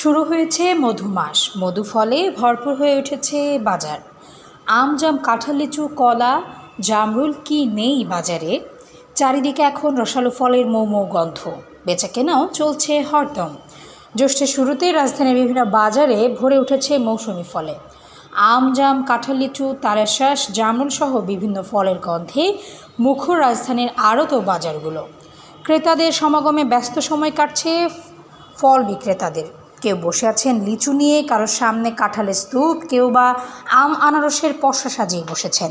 শুরু হয়েছে মধু মাস, মধু ফলে ভরপুর হয়ে উঠেছে বাজার। আম, জাম, কাঁঠাল, লিচু, কলা, জামরুল কি নেই বাজারে। চারিদিকে এখন রসালো ফলের মৌ মৌ গন্ধ, বেচাকেনাও চলছে হরদম। জ্যৈষ্ঠের শুরুতেই রাজধানীর বিভিন্ন বাজারে ভরে উঠেছে মৌসুমি ফলে। আম, জাম, কাঁঠাল, লিচু, তারাশ্বাস, জামরুল সহ বিভিন্ন ফলের গন্ধে মুখর রাজধানীর আড়ত ও বাজারগুলো। ক্রেতাদের সমাগমে ব্যস্ত সময় কাটছে ফল বিক্রেতাদের। কেউ বসে আছেন লিচু নিয়ে, কারোর সামনে কাঁঠালের স্তূপ, কেউ বা আম আনারসের পসরা সাজিয়ে বসেছেন।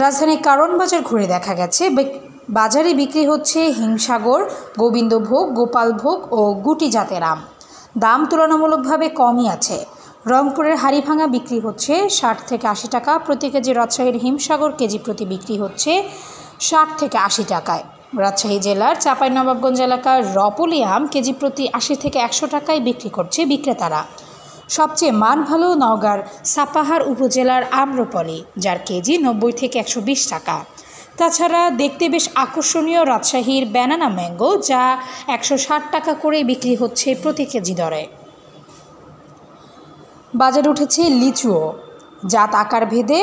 রাজধানীর কারণ বাজার ঘুরে দেখা গেছে বাজারে বিক্রি হচ্ছে হিমসাগর, গোবিন্দভোগ, গোপালভোগ ও গুটি জাতের আম। দাম তুলনামূলকভাবে কমই আছে। রংপুরের হাড়িভাঙা বিক্রি হচ্ছে 60 থেকে 80 টাকা প্রতি কেজি। রাজশাহীর হিমসাগর কেজি প্রতি বিক্রি হচ্ছে 60 থেকে 80 টাকায়। রাজশাহী জেলার চাঁপাইনবাবগঞ্জ এলাকার রপলি আম কেজি প্রতি 80 থেকে 100 টাকায় বিক্রি করছে বিক্রেতারা। সবচেয়ে মান ভালো নওগাঁর সাপাহার উপজেলার আম্রপলি, যার কেজি 90 থেকে 120 টাকা। তাছাড়া দেখতে বেশ আকর্ষণীয় রাজশাহীর ব্যানানা ম্যাঙ্গো, যা 160 টাকা করে বিক্রি হচ্ছে প্রতি কেজি দরে। বাজারে উঠেছে লিচুও। জাত আকার ভেদে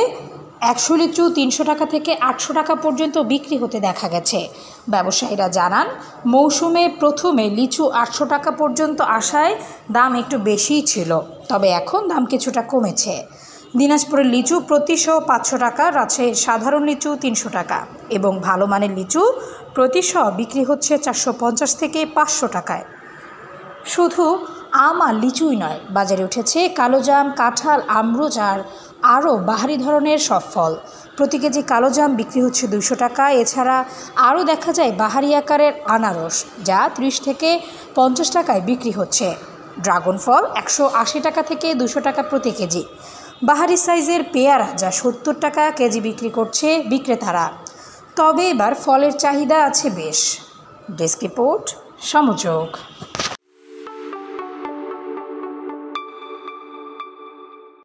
100 লিচু 300 টাকা থেকে 800 টাকা পর্যন্ত বিক্রি হতে দেখা গেছে। ব্যবসায়ীরা জানান, মৌসুমে প্রথমে লিচু 800 টাকা পর্যন্ত আসায় দাম একটু বেশিই ছিল, তবে এখন দাম কিছুটা কমেছে। দিনাজপুরের লিচু প্রতি শ 500 টাকা, রাজশাহীর সাধারণ লিচু 300 টাকা এবং ভালো মানের লিচু প্রতি শ বিক্রি হচ্ছে 450 থেকে 500 টাকায়। শুধু আম আর লিচুই নয়, বাজারে উঠেছে কালোজাম, কাঁঠাল, আমরুজ আর আরও বাহারি ধরনের সব ফল। প্রতি কেজি কালোজাম বিক্রি হচ্ছে 200 টাকা। এছাড়া আরও দেখা যায় বাহারি আকারের আনারস, যা 30 থেকে 50 টাকায় বিক্রি হচ্ছে। ড্রাগন ফল 180 টাকা থেকে 200 টাকা প্রতি কেজি। বাহারি সাইজের পেয়ারা, যা 70 টাকা কেজি বিক্রি করছে বিক্রেতারা। তবে এবার ফলের চাহিদা আছে বেশ। Desk report, সমযোগ।